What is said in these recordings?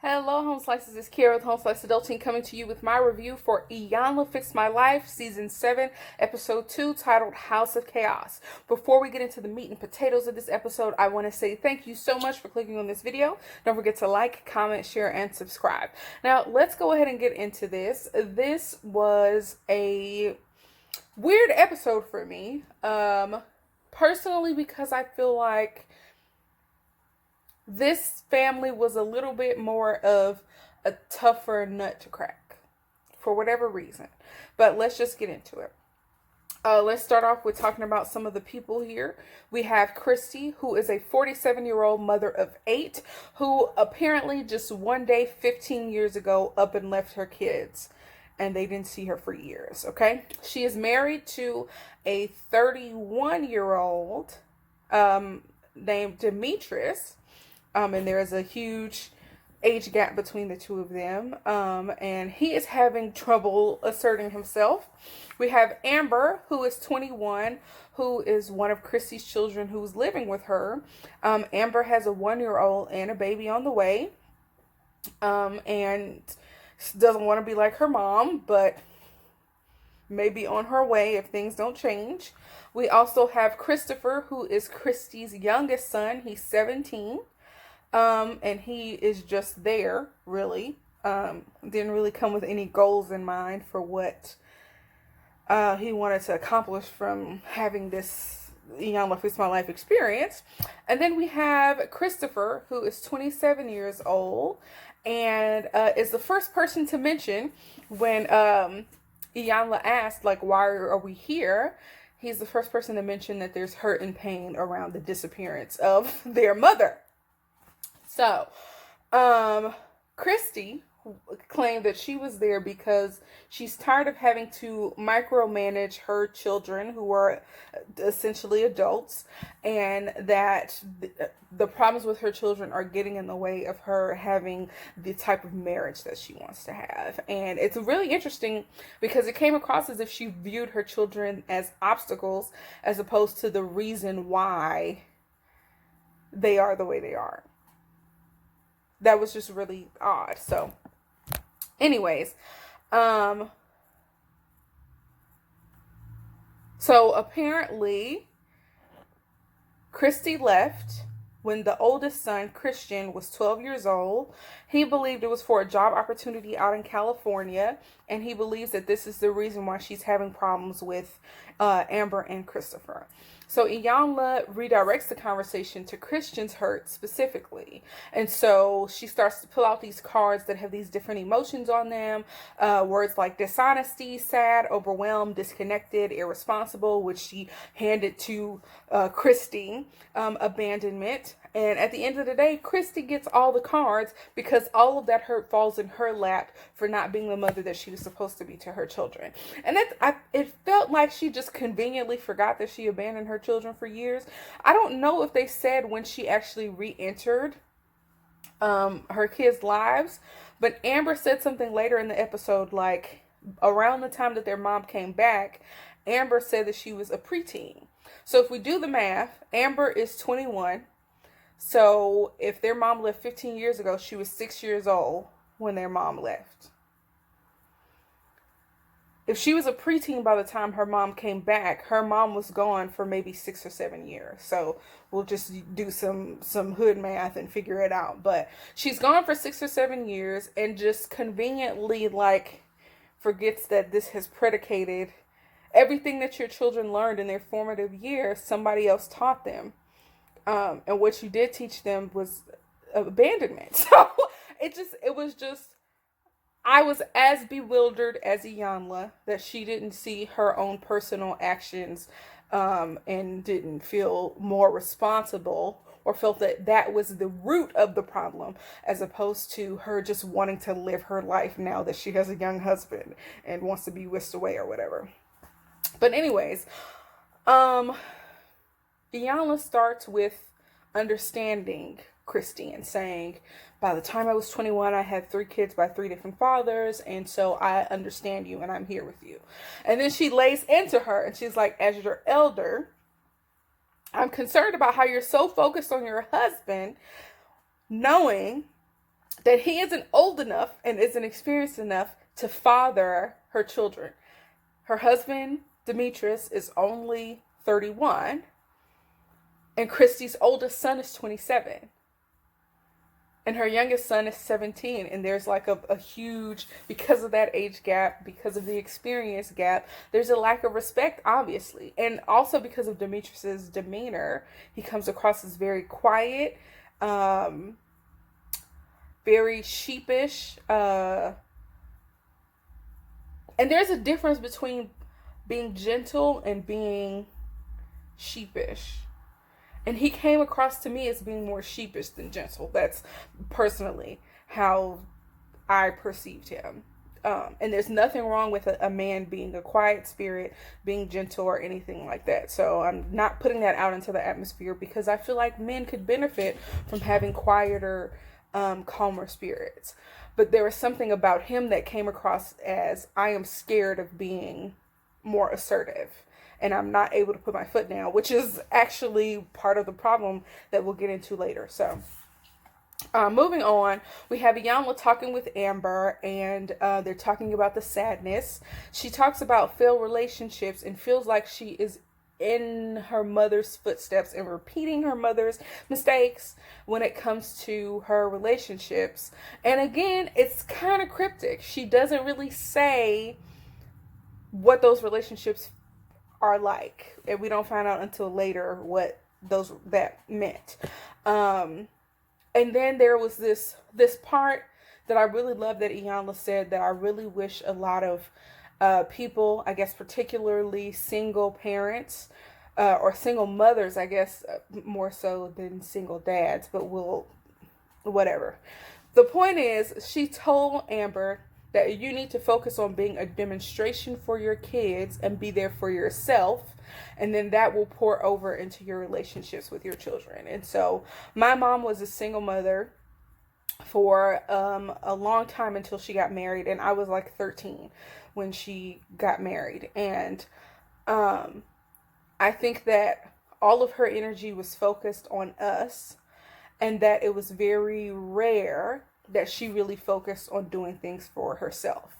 Hello, Home Slices. It's Kira with Home Slice Adulting coming to you with my review for Iyanla Fix My Life, Season 7, Episode 2, titled House of Chaos. Before we get into the meat and potatoes of this episode, I want to say thank you so much for clicking on this video. Don't forget to like, comment, share, and subscribe. Now, let's go ahead and get into this. This was a weird episode for me, personally, because I feel like this family was a little bit more of a tougher nut to crack for whatever reason. But let's just get into it. Let's start off with talking about some of the people here. We have Christy, who is a 47-year-old mother of 8, who apparently just one day 15 years ago up and left her kids. And they didn't see her for years, okay? She is married to a 31-year-old named Demetrius. And there is a huge age gap between the two of them. And he is having trouble asserting himself. We have Amber, who is 21, who is one of Christy's children who's living with her. Amber has a 1-year-old and a baby on the way. And doesn't want to be like her mom, but maybe on her way if things don't change. We also have Christopher, who is Christy's youngest son. He's 17. And he is just there, really. Didn't really come with any goals in mind for what he wanted to accomplish from having this Iyanla Fix My Life experience. And then we have Christopher, who is 27 years old, and is the first person to mention when Iyanla asked, like, why are we here? He's the first person to mention that there's hurt and pain around the disappearance of their mother. So, Christy claimed that she was there because she's tired of having to micromanage her children, who are essentially adults, and that the problems with her children are getting in the way of her having the type of marriage that she wants to have. And it's really interesting because it came across as if she viewed her children as obstacles as opposed to the reason why they are the way they are. That was just really odd. So, anyways, so apparently Christy left when the oldest son, Christian, was 12 years old. He believed it was for a job opportunity out in California, and he believes that this is the reason why she's having problems with Amber and Christopher. So Iyanla redirects the conversation to Christian's hurt specifically. And so she starts to pull out these cards that have these different emotions on them. Words like dishonesty, sad, overwhelmed, disconnected, irresponsible, which she handed to Christy, abandonment. And at the end of the day, Christy gets all the cards because all of that hurt falls in her lap for not being the mother that she was supposed to be to her children. And it felt like she just conveniently forgot that she abandoned her children for years. I don't know if they said when she actually re-entered her kids' lives, but Amber said something later in the episode, like around the time that their mom came back, Amber said that she was a preteen. So if we do the math, Amber is 21. So if their mom left 15 years ago, she was 6 years old when their mom left. If she was a preteen by the time her mom came back, her mom was gone for maybe 6 or 7 years. So we'll just do some hood math and figure it out. But she's gone for 6 or 7 years and just conveniently like forgets that this has predicated everything that your children learned in their formative years. Somebody else taught them. And what you did teach them was abandonment. So I was as bewildered as Iyanla that she didn't see her own personal actions, and didn't feel more responsible or felt that that was the root of the problem, as opposed to her just wanting to live her life now that she has a young husband and wants to be whisked away or whatever. But anyways, Iyanla starts with understanding Christy and saying, by the time I was 21, I had 3 kids by 3 different fathers, and so I understand you and I'm here with you. And then she lays into her and she's like, as your elder, I'm concerned about how you're so focused on your husband, knowing that he isn't old enough and isn't experienced enough to father her children. Her husband, Demetrius, is only 31, and Christy's oldest son is 27. And her youngest son is 17. And there's like a huge, because of that age gap, because of the experience gap, there's a lack of respect, obviously. And also because of Demetrius's demeanor, he comes across as very quiet, very sheepish. And there's a difference between being gentle and being sheepish. And he came across to me as being more sheepish than gentle. That's personally how I perceived him. And there's nothing wrong with a man being a quiet spirit, being gentle, or anything like that. So I'm not putting that out into the atmosphere, because I feel like men could benefit from having quieter, calmer spirits. But there was something about him that came across as, I am scared of being more assertive, and I'm not able to put my foot down, which is actually part of the problem that we'll get into later. So moving on, we have Iyanla talking with Amber, and they're talking about the sadness. She talks about failed relationships and feels like she is in her mother's footsteps and repeating her mother's mistakes when it comes to her relationships. And again, it's kind of cryptic. She doesn't really say what those relationships are like, and we don't find out until later what that meant. And then there was this part that I really love that Iyanla said, that I really wish a lot of people, I guess particularly single parents or single mothers, I guess more so than single dads, but whatever. The point is, she told Amber that you need to focus on being a demonstration for your kids and be there for yourself, and then that will pour over into your relationships with your children. And so my mom was a single mother for a long time until she got married, and I was like 13 when she got married. And I think that all of her energy was focused on us, and that it was very rare that she really focused on doing things for herself.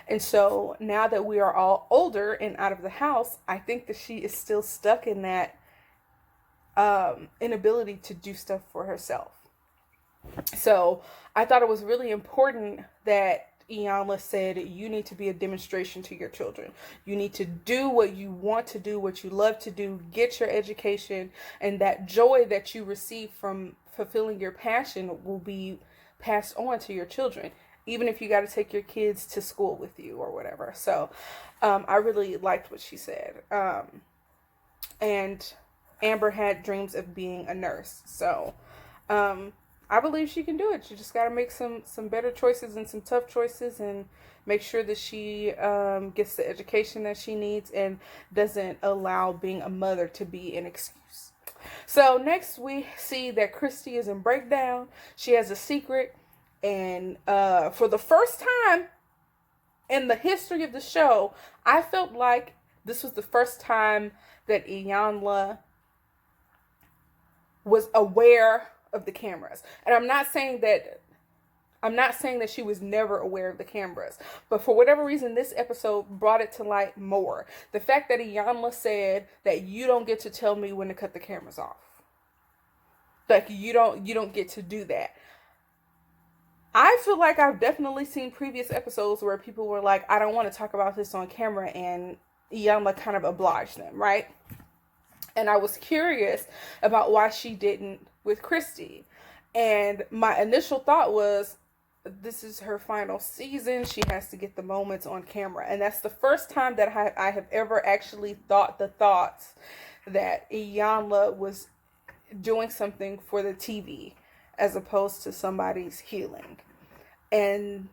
And so now that we are all older and out of the house, I think that she is still stuck in that inability to do stuff for herself. So I thought it was really important that Iyanla said, you need to be a demonstration to your children. You need to do what you want to do, what you love to do, get your education, and that joy that you receive from fulfilling your passion will be passed on to your children, even if you got to take your kids to school with you or whatever. So I really liked what she said. And Amber had dreams of being a nurse. So I believe she can do it. She just got to make some better choices and some tough choices, and make sure that she gets the education that she needs and doesn't allow being a mother to be an excuse. So next we see that Christy is in breakdown. She has a secret, and for the first time in the history of the show, I felt like this was the first time that Iyanla was aware of the cameras. And I'm not saying that she was never aware of the cameras, but for whatever reason, this episode brought it to light more. The fact that Iyanla said that you don't get to tell me when to cut the cameras off. Like, you don't get to do that. I feel like I've definitely seen previous episodes where people were like, I don't want to talk about this on camera, and Iyanla kind of obliged them, right? And I was curious about why she didn't with Christy. And my initial thought was, this is her final season. She has to get the moments on camera. And that's the first time that I have ever actually thought the thoughts that Iyanla was doing something for the TV as opposed to somebody's healing. And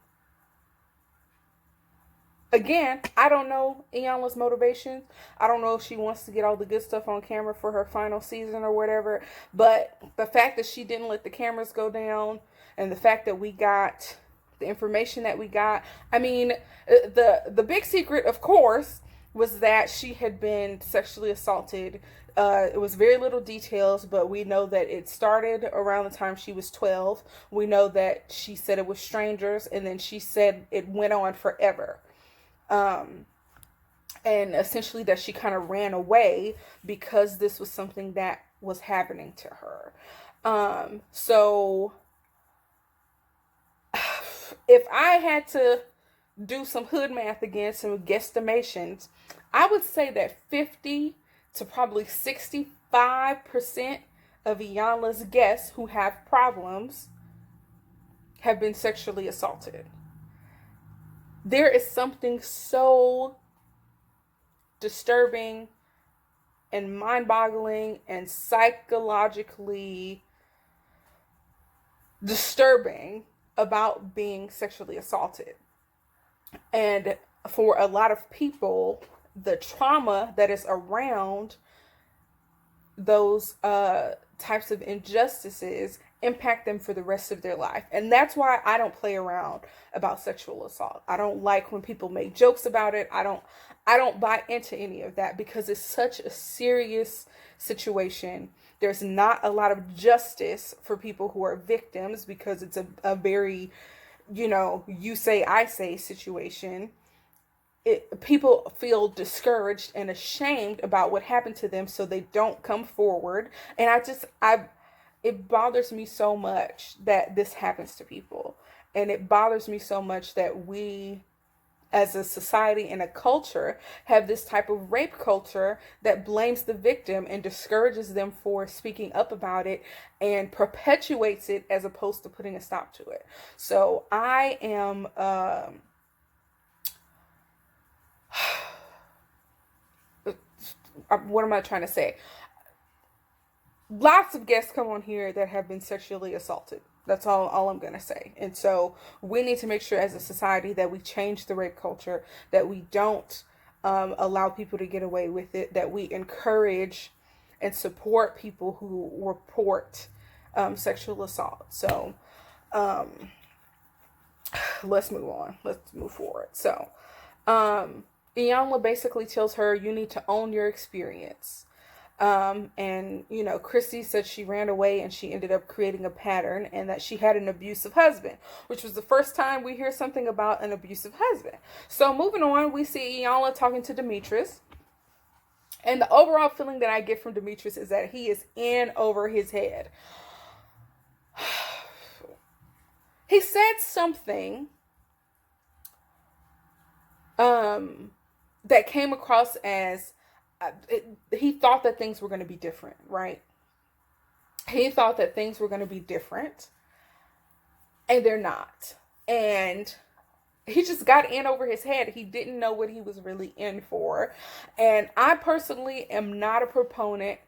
again, I don't know Iyanla's motivations. I don't know if she wants to get all the good stuff on camera for her final season or whatever. But the fact that she didn't let the cameras go down, and the fact that we got the information that we got. I mean, the big secret, of course, was that she had been sexually assaulted It was very little details, but we know that it started around the time she was 12. We know that she said it was strangers, and then she said it went on forever. And essentially that she kind of ran away because this was something that was happening to her. So if I had to do some hood math again, some guesstimations, I would say that 50 to probably 65% of Iyanla's guests who have problems have been sexually assaulted. There is something so disturbing and mind-boggling and psychologically disturbing about being sexually assaulted. And for a lot of people, the trauma that is around those types of injustices impact them for the rest of their life. And that's why I don't play around about sexual assault. I don't like when people make jokes about it. I don't buy into any of that because it's such a serious situation. There's not a lot of justice for people who are victims because it's a very, you say, I say situation. People feel discouraged and ashamed about what happened to them, so they don't come forward. And it bothers me so much that this happens to people. And it bothers me so much that we, as a society and a culture, have this type of rape culture that blames the victim and discourages them for speaking up about it and perpetuates it as opposed to putting a stop to it. So I am, what am I trying to say? Lots of guests come on here that have been sexually assaulted. That's all I'm going to say. And so we need to make sure as a society that we change the rape culture, that we don't allow people to get away with it, that we encourage and support people who report sexual assault. So let's move on. Let's move forward. So Iyanla basically tells her, you need to own your experience. And Christy said she ran away and she ended up creating a pattern and that she had an abusive husband, which was the first time we hear something about an abusive husband. So moving on, we see Iyanla talking to Demetrius. And the overall feeling that I get from Demetrius is that he is in over his head. He said something that came across as he thought that things were going to be different, right? He thought that things were going to be different, and they're not. And he just got in over his head. He didn't know what he was really in for. And I personally am not a proponent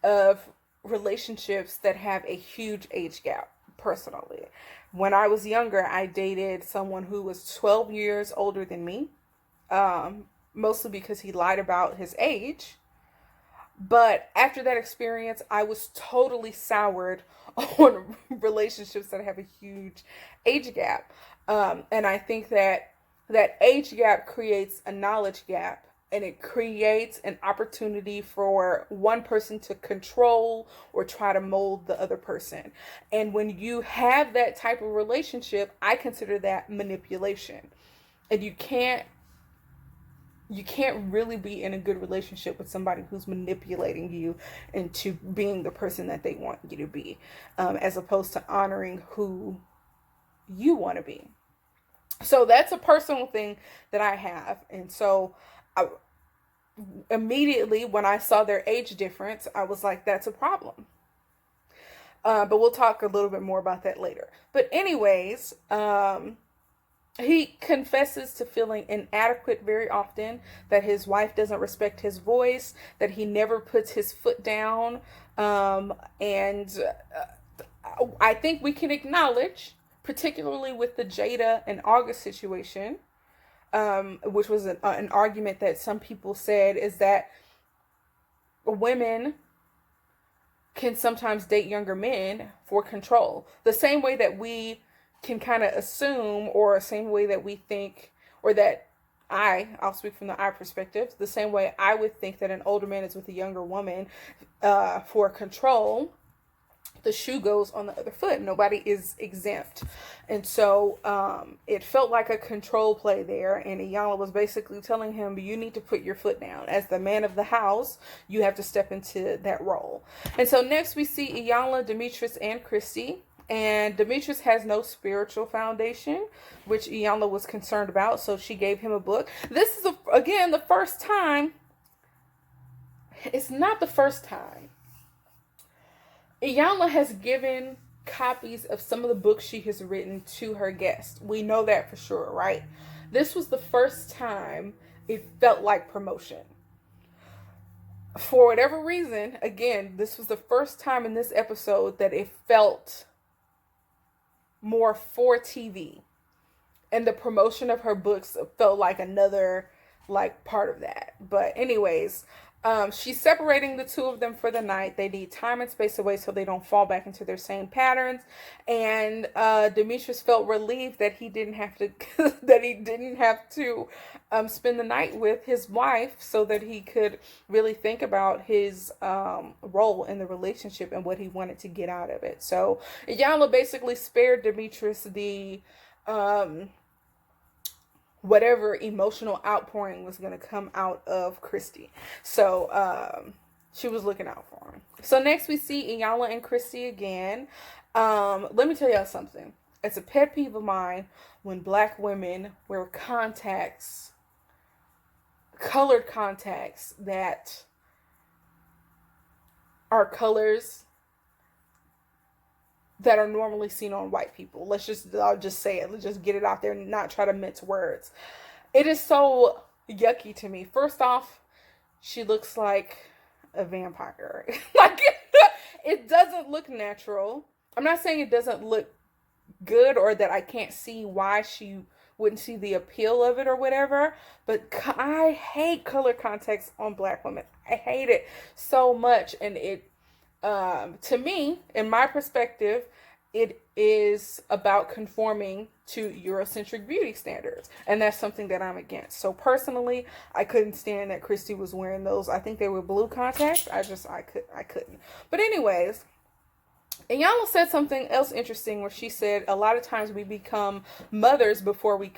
of relationships that have a huge age gap, personally. When I was younger, I dated someone who was 12 years older than me. Mostly because he lied about his age. But after that experience, I was totally soured on relationships that have a huge age gap. And I think that age gap creates a knowledge gap, and it creates an opportunity for one person to control or try to mold the other person. And when you have that type of relationship, I consider that manipulation. And you can't really be in a good relationship with somebody who's manipulating you into being the person that they want you to be, as opposed to honoring who you want to be. So that's a personal thing that I have. And so immediately when I saw their age difference, I was like, that's a problem. But we'll talk a little bit more about that later. But anyways, he confesses to feeling inadequate very often, that his wife doesn't respect his voice, that he never puts his foot down. And I think we can acknowledge, particularly with the Jada and August situation, which was an argument that some people said, is that women can sometimes date younger men for control. The same way that we can kind of assume, or same way that we think, or that I'll speak from the I perspective, the same way I would think that an older man is with a younger woman for control, the shoe goes on the other foot. Nobody is exempt. And so it felt like a control play there. And Iyanla was basically telling him, you need to put your foot down. As the man of the house, you have to step into that role. And so next we see Iyanla, Demetrius, and Christy. And Demetrius has no spiritual foundation, which Iyanla was concerned about. So she gave him a book. This is, again, the first time. It's not the first time. Iyanla has given copies of some of the books she has written to her guests. We know that for sure, right? This was the first time it felt like promotion. For whatever reason, again, this was the first time in this episode that it felt more for TV. And the promotion of her books felt like another part of that. But anyways, she's separating the two of them for the night. They need time and space away so they don't fall back into their same patterns. And Demetrius felt relieved that he didn't have to spend the night with his wife, so that he could really think about his role in the relationship and what he wanted to get out of it. So Ayala basically spared Demetrius the whatever emotional outpouring was going to come out of Christy. So she was looking out for him. So next we see Ayala and Christy again. Let me tell y'all something. It's a pet peeve of mine when black women wear contacts, colored contacts that are colors that are normally seen on white people. I'll just say it. Let's just get it out there and not try to mince words. It is so yucky to me. First off, she looks like a vampire. It doesn't look natural. I'm not saying it doesn't look good or that I can't see why she wouldn't see the appeal of it or whatever, but I hate color contacts on black women. I hate it so much. And it, to me, in my perspective, it is about conforming to Eurocentric beauty standards. And that's something that I'm against. So personally, I couldn't stand that Christy was wearing those. I think they were blue contacts. I couldn't. But anyways, Iyanla said something else interesting where she said a lot of times we become mothers before we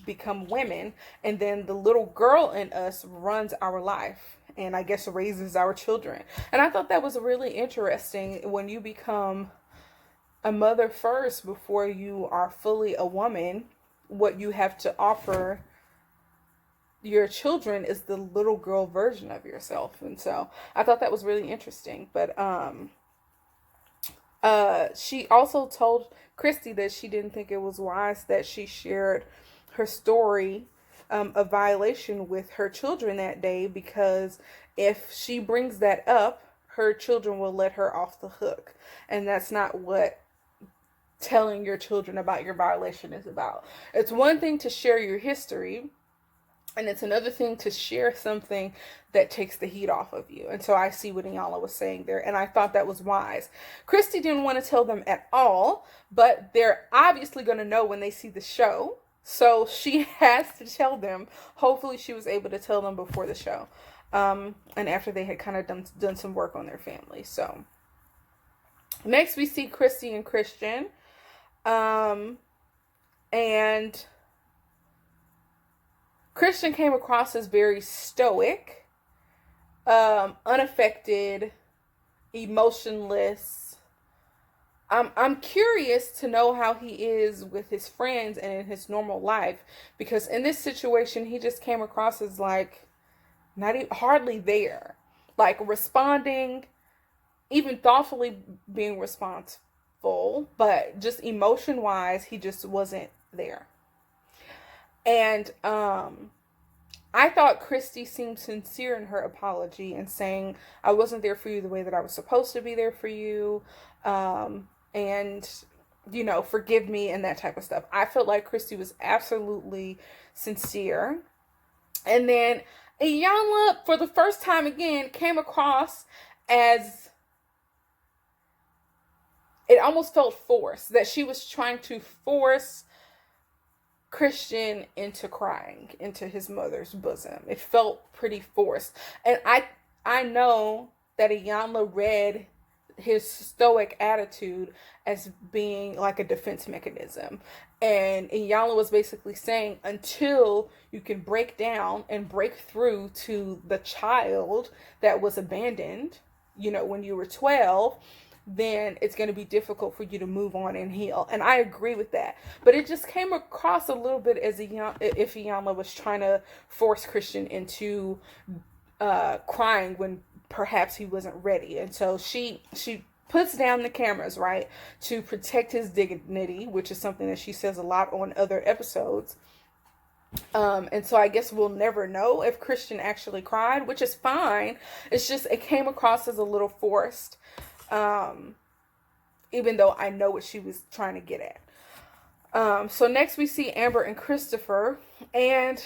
become women. And then the little girl in us runs our life. And I guess raises our children. And I thought that was really interesting. When you become a mother first before you are fully a woman, what you have to offer your children is the little girl version of yourself. And so I thought that was really interesting. But she also told Christy that she didn't think it was wise that she shared her story a violation with her children that day, because if she brings that up, her children will let her off the hook. And that's not what telling your children about your violation is about. It's one thing to share your history, and it's another thing to share something that takes the heat off of you. And so I see what Iyanla was saying there, and I thought that was wise. Christy didn't want to tell them at all, but they're obviously going to know when they see the show. So she has to tell them. Hopefully she was able to tell them before the show. And after they had kind of done some work on their family. So next we see Christy and Christian. And Christian came across as very stoic, unaffected, emotionless. I'm curious to know how he is with his friends and in his normal life, because in this situation, he just came across as not even, hardly there, responding, even thoughtfully being responsible, but just emotion wise, he just wasn't there. And, I thought Christy seemed sincere in her apology and saying, I wasn't there for you the way that I was supposed to be there for you. And, forgive me and that type of stuff. I felt like Christy was absolutely sincere. And then Iyanla, for the first time again, came across as, it almost felt forced, that she was trying to force Christian into crying into his mother's bosom. It felt pretty forced. And I know that Iyanla read his stoic attitude as being like a defense mechanism. And Iyanla was basically saying, until you can break down and break through to the child that was abandoned, when you were 12, then it's going to be difficult for you to move on and heal. And I agree with that. But it just came across a little bit as if Iyanla was trying to force Christian into crying when perhaps he wasn't ready. And so she puts down the cameras, right, to protect his dignity, which is something that she says a lot on other episodes. And so I guess we'll never know if Christian actually cried, which is fine. It's just, it came across as a little forced, even though I know what she was trying to get at. So next we see Amber and Christopher, and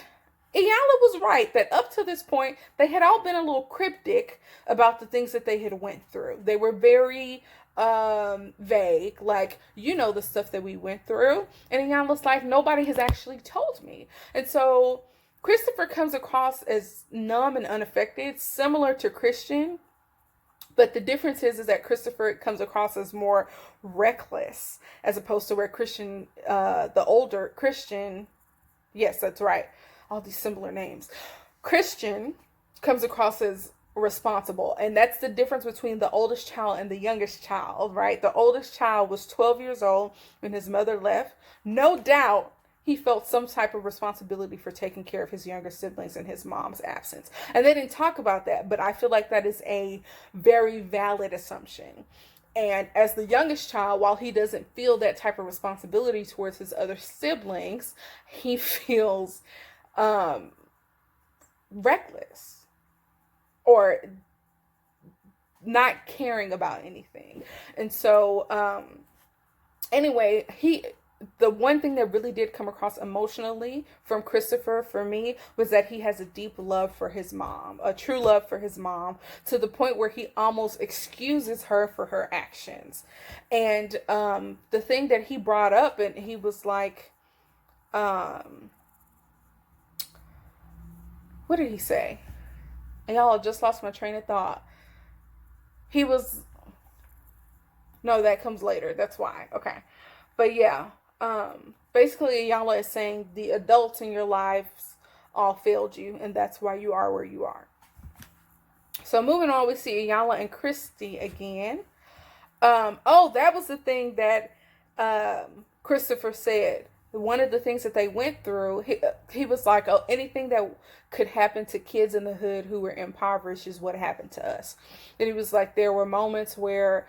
Iyanla was right that up to this point, they had all been a little cryptic about the things that they had went through. They were very vague, like, the stuff that we went through. And Iyanla's like, nobody has actually told me. And so Christopher comes across as numb and unaffected, similar to Christian. But the difference is that Christopher comes across as more reckless, as opposed to where Christian, the older Christian, yes, that's right, all these similar names. Christian comes across as responsible, and that's the difference between the oldest child and the youngest child, right? The oldest child was 12 years old when his mother left. No doubt he felt some type of responsibility for taking care of his younger siblings in his mom's absence. And they didn't talk about that, but I feel like that is a very valid assumption. And as the youngest child, while he doesn't feel that type of responsibility towards his other siblings, he feels reckless or not caring about anything. And so anyway, the one thing that really did come across emotionally from Christopher for me was that he has a deep love for his mom, a true love for his mom, to the point where he almost excuses her for her actions. And the thing that he brought up, and he was like, what did he say? And y'all, I just lost my train of thought. No, that comes later. That's why. Okay. But yeah, basically Ayala is saying the adults in your lives all failed you, and that's why you are where you are. So moving on, we see Ayala and Christy again. That was the thing that Christopher said. One of the things that they went through, he was like, oh, anything that could happen to kids in the hood who were impoverished is what happened to us. And he was like, there were moments where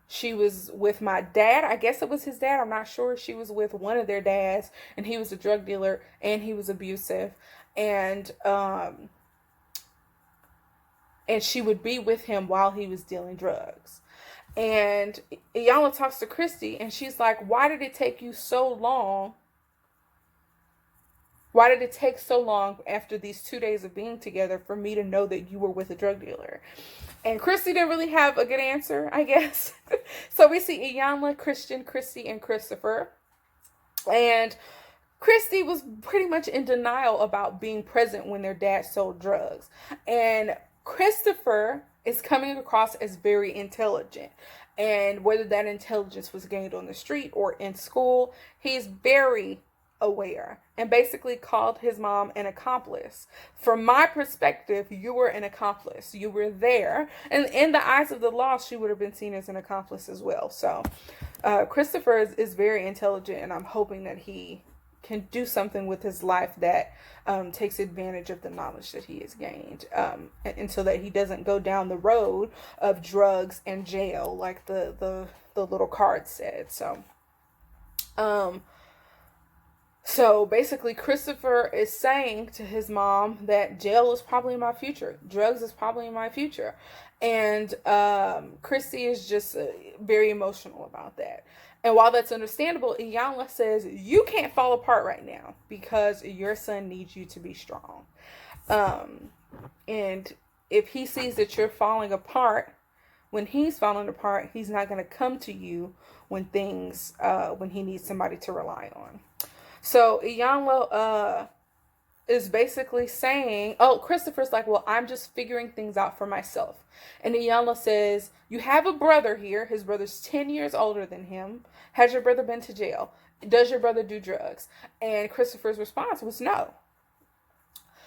she was with my dad. I guess it was his dad. I'm not sure. She was with one of their dads, and he was a drug dealer and he was abusive. And she would be with him while he was dealing drugs. And Iyanla talks to Christy, and she's like, why did it take you so long? Why did it take so long after these 2 days of being together for me to know that you were with a drug dealer? And Christy didn't really have a good answer, I guess. So we see Iyanla, Christian, Christy, and Christopher. And Christy was pretty much in denial about being present when their dad sold drugs. And Christopher is coming across as very intelligent. And whether that intelligence was gained on the street or in school, he's very aware and basically called his mom an accomplice. From my perspective, you were an accomplice. You were there. And in the eyes of the law, she would have been seen as an accomplice as well. So Christopher is very intelligent, and I'm hoping that he can do something with his life that takes advantage of the knowledge that he has gained, and so that he doesn't go down the road of drugs and jail like the little card said. So basically Christopher is saying to his mom that jail is probably in my future, drugs is probably in my future, and Christy is just very emotional about that. And while that's understandable, Iyanla says, you can't fall apart right now because your son needs you to be strong. And if he sees that you're falling apart, when he's falling apart, he's not going to come to you when he needs somebody to rely on. So Iyanla is basically saying, oh, Christopher's like, well, I'm just figuring things out for myself. And Iyanla says, you have a brother here. His brother's 10 years older than him. Has your brother been to jail? Does your brother do drugs? And Christopher's response was no.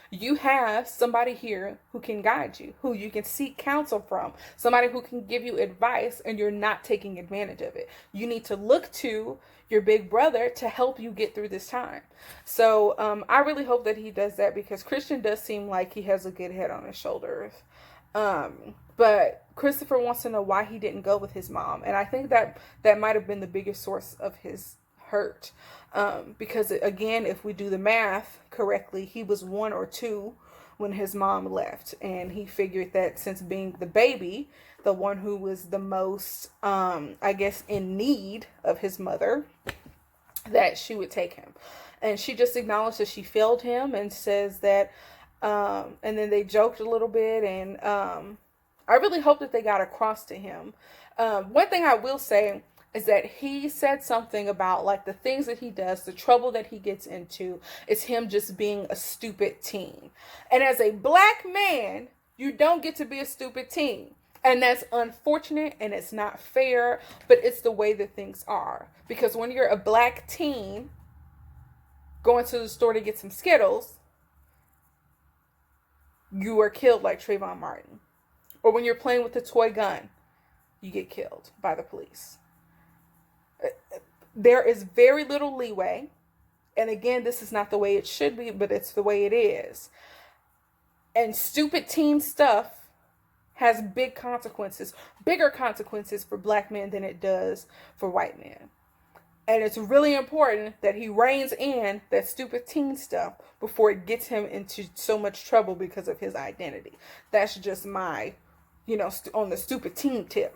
You have somebody here who can guide you, who you can seek counsel from, somebody who can give you advice, and you're not taking advantage of it. You need to look to your big brother to help you get through this time. So I really hope that he does that, because Christian does seem like he has a good head on his shoulders. But Christopher wants to know why he didn't go with his mom. And I think that might have been the biggest source of his hurt. Because again, if we do the math correctly, he was 1 or 2 when his mom left. And he figured that since being the baby, the one who was the most, I guess, in need of his mother, that she would take him. And she just acknowledged that she failed him and says that, and then they joked a little bit. And I really hope that they got across to him. One thing I will say is that he said something about, like, the things that he does, the trouble that he gets into, is him just being a stupid teen. And as a black man, you don't get to be a stupid teen. And that's unfortunate, and it's not fair, but it's the way that things are. Because when you're a black teen going to the store to get some Skittles, you are killed like Trayvon Martin. Or when you're playing with a toy gun, you get killed by the police. There is very little leeway. And again, this is not the way it should be, but it's the way it is. And stupid teen stuff has big consequences, bigger consequences for black men than it does for white men. And it's really important that he reins in that stupid teen stuff before it gets him into so much trouble because of his identity. That's just my, on the stupid teen tip.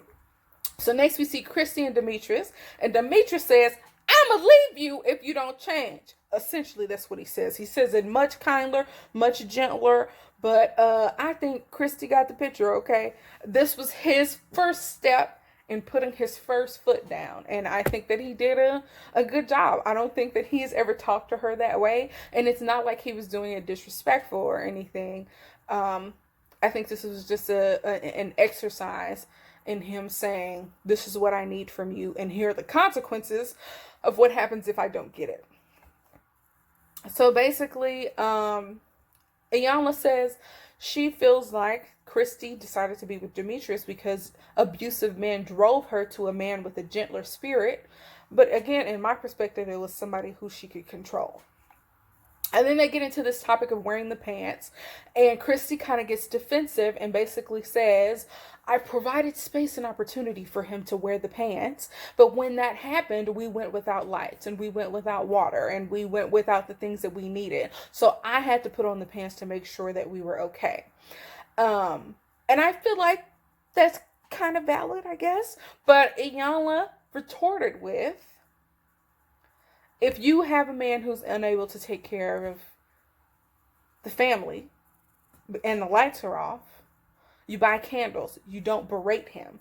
So next we see Christy and Demetrius. And Demetrius says, I'm going to leave you if you don't change. Essentially, that's what he says. He says it much kinder, much gentler. But I think Christy got the picture, okay? This was his first step in putting his first foot down. And I think that he did a good job. I don't think that he's ever talked to her that way. And it's not like he was doing it disrespectful or anything. I think this was just an exercise in him saying, this is what I need from you, and here are the consequences of what happens if I don't get it. So basically, Iyanla says she feels like Christy decided to be with Demetrius because abusive men drove her to a man with a gentler spirit. But again, in my perspective, it was somebody who she could control. And then they get into this topic of wearing the pants. And Christy kind of gets defensive and basically says, I provided space and opportunity for him to wear the pants. But when that happened, we went without lights and we went without water and we went without the things that we needed. So I had to put on the pants to make sure that we were okay. And I feel like that's kind of valid, I guess. But Iyanla retorted with, if you have a man who's unable to take care of the family and the lights are off, you buy candles. You don't berate him.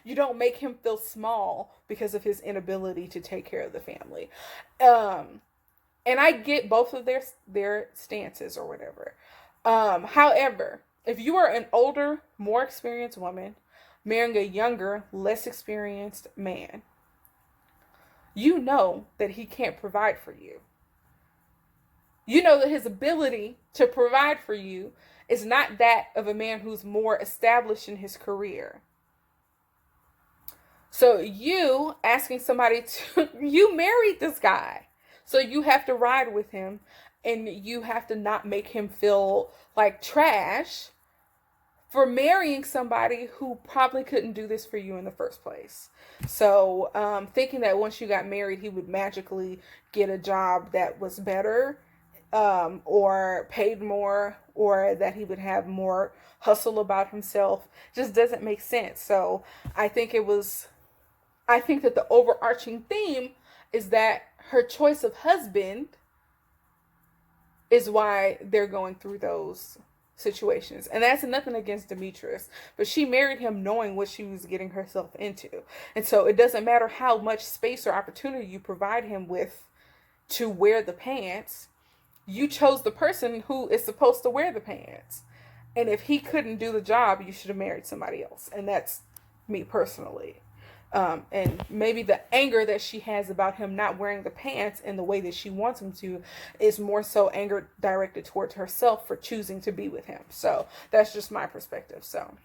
You don't make him feel small because of his inability to take care of the family. And I get both of their stances or whatever. However, if you are an older, more experienced woman marrying a younger, less experienced man, you know that he can't provide for you. You know that his ability to provide for you is not that of a man who's more established in his career. So you asking somebody to, you married this guy. So you have to ride with him and you have to not make him feel like trash for marrying somebody who probably couldn't do this for you in the first place. So thinking that once you got married, he would magically get a job that was better or paid more, or that he would have more hustle about himself just doesn't make sense. So I think that the overarching theme is that her choice of husband is why they're going through those situations. And that's nothing against Demetrius, but she married him knowing what she was getting herself into. And so it doesn't matter how much space or opportunity you provide him with, to wear the pants, you chose the person who is supposed to wear the pants. And if he couldn't do the job, you should have married somebody else. And that's me personally. And maybe the anger that she has about him not wearing the pants in the way that she wants him to is more so anger directed towards herself for choosing to be with him. So that's just my perspective. So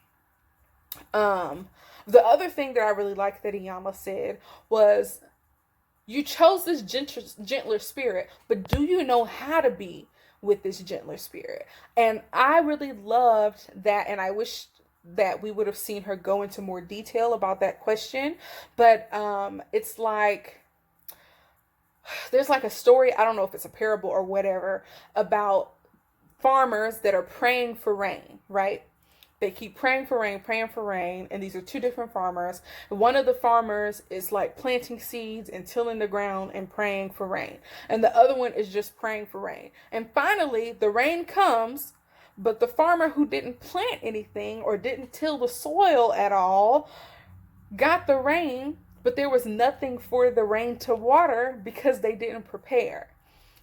the other thing that I really liked that Iyanla said was, you chose this gentler spirit, but do you know how to be with this gentler spirit? And I really loved that, and I wish that we would have seen her go into more detail about that question. But it's like, there's like a story, I don't know if it's a parable or whatever, about farmers that are praying for rain, right? They keep praying for rain, and these are two different farmers. One of the farmers is like planting seeds and tilling the ground and praying for rain. And the other one is just praying for rain. And finally, the rain comes, but the farmer who didn't plant anything or didn't till the soil at all got the rain, but there was nothing for the rain to water because they didn't prepare.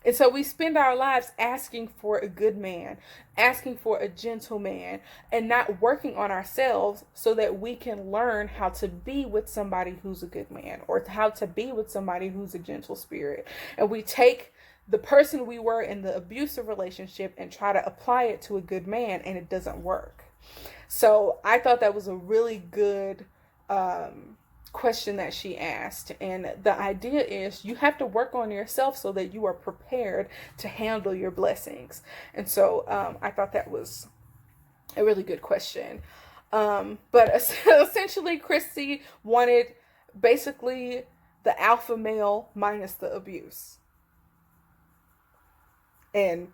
And so we spend our lives asking for a good man, asking for a gentle man, and not working on ourselves so that we can learn how to be with somebody who's a good man, or how to be with somebody who's a gentle spirit. And we take the person we were in the abusive relationship and try to apply it to a good man, and it doesn't work. So I thought that was a really good question that she asked. And the idea is, you have to work on yourself so that you are prepared to handle your blessings. And so I thought that was a really good question. But essentially, Christy wanted basically the alpha male minus the abuse. And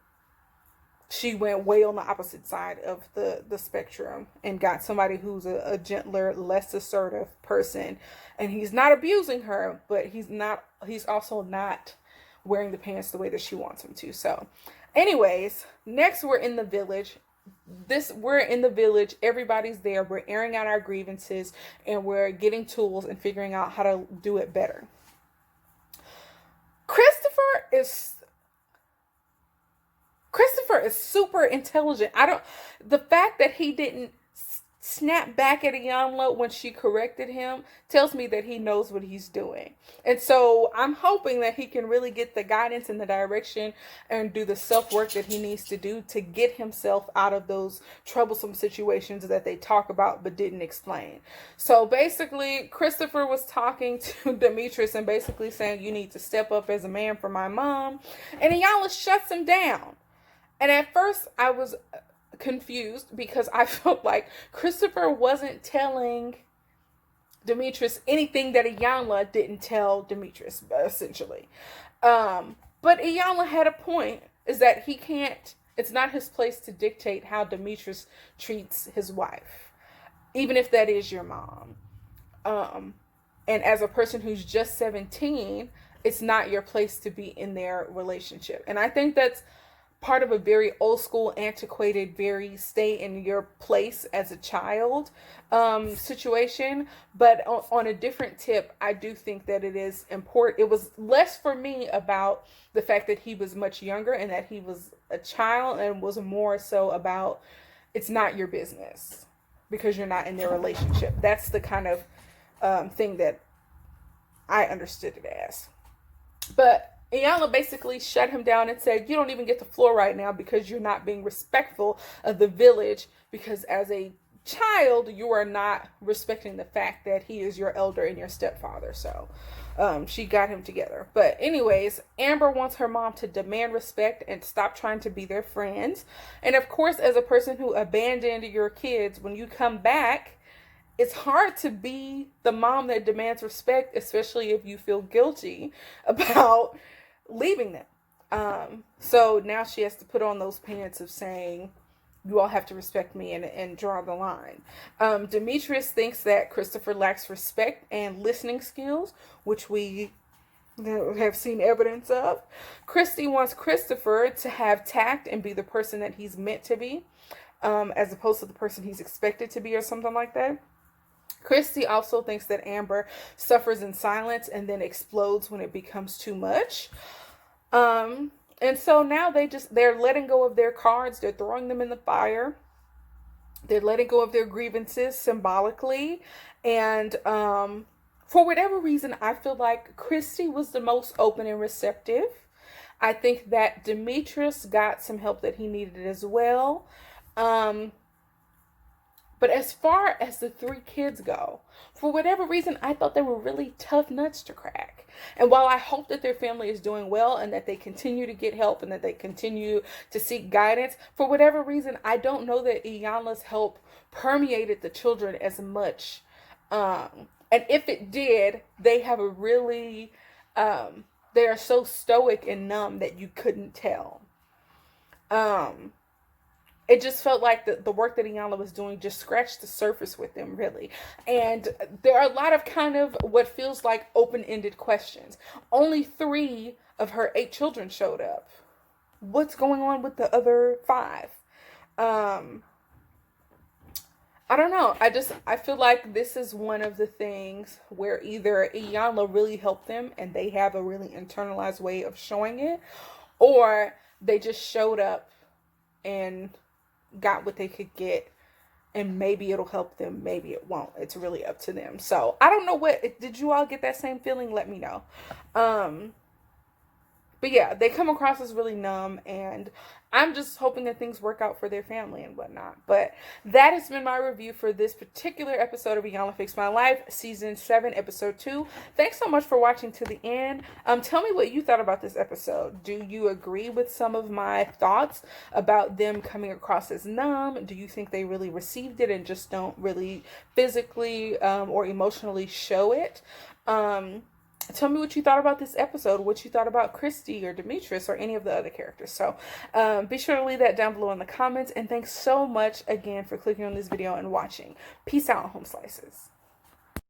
she went way on the opposite side of the spectrum and got somebody who's a gentler, less assertive person. And he's not abusing her, but he's also not wearing the pants the way that she wants him to. So anyways, next we're in the village. We're in the village. Everybody's there. We're airing out our grievances, and we're getting tools and figuring out how to do it better. Christopher is super intelligent. The fact that he didn't snap back at Iyanla when she corrected him tells me that he knows what he's doing. And so I'm hoping that he can really get the guidance and the direction and do the self-work that he needs to do to get himself out of those troublesome situations that they talk about but didn't explain. So basically, Christopher was talking to Demetrius and basically saying, you need to step up as a man for my mom. And Iyanla shuts him down. And at first I was confused because I felt like Christopher wasn't telling Demetrius anything that Iyanla didn't tell Demetrius, essentially. But Iyanla had a point, is that it's not his place to dictate how Demetrius treats his wife, even if that is your mom. And as a person who's just 17, it's not your place to be in their relationship. And I think that's part of a very old school, antiquated, very stay in your place as a child situation. But on a different tip, I do think that it is important. It was less for me about the fact that he was much younger and that he was a child, and was more so about, it's not your business because you're not in their relationship. That's the kind of thing that I understood it as. But Iyanla basically shut him down and said, you don't even get the floor right now because you're not being respectful of the village, because as a child, you are not respecting the fact that he is your elder and your stepfather. So she got him together. But anyways, Amber wants her mom to demand respect and stop trying to be their friends. And of course, as a person who abandoned your kids, when you come back, it's hard to be the mom that demands respect, especially if you feel guilty about leaving them. So now she has to put on those pants of saying, you all have to respect me and draw the line. Demetrius thinks that Christopher lacks respect and listening skills, which we have seen evidence of. Christy wants Christopher to have tact and be the person that he's meant to be, as opposed to the person he's expected to be, or something like that. Christy also thinks that Amber suffers in silence and then explodes when it becomes too much. And so now they're letting go of their cards, they're throwing them in the fire. They're letting go of their grievances symbolically. And for whatever reason, I feel like Christy was the most open and receptive. I think that Demetrius got some help that he needed as well. But as far as the three kids go, for whatever reason, I thought they were really tough nuts to crack. And while I hope that their family is doing well and that they continue to get help and that they continue to seek guidance, for whatever reason, I don't know that Iyanla's help permeated the children as much. And if it did, they have a really, they are so stoic and numb that you couldn't tell. It just felt like the work that Iyanla was doing just scratched the surface with them, really. And there are a lot of kind of what feels like open-ended questions. Only 3 of her 8 children showed up. What's going on with the other 5? I don't know. I feel like this is one of the things where either Iyanla really helped them and they have a really internalized way of showing it, or they just showed up and got what they could get, and maybe it'll help them, maybe it won't. It's really up to them. So I don't know, did you all get that same feeling? Let me know. But yeah, they come across as really numb, and I'm just hoping that things work out for their family and whatnot. But that has been my review for this particular episode of Iyanla Fix My Life, Season 7, Episode 2. Thanks so much for watching to the end. Tell me what you thought about this episode. Do you agree with some of my thoughts about them coming across as numb? Do you think they really received it and just don't really physically or emotionally show it? Tell me what you thought about this episode, what you thought about Christy or Demetrius or any of the other characters. So be sure to leave that down below in the comments. And thanks so much again for clicking on this video and watching. Peace out, Home Slices.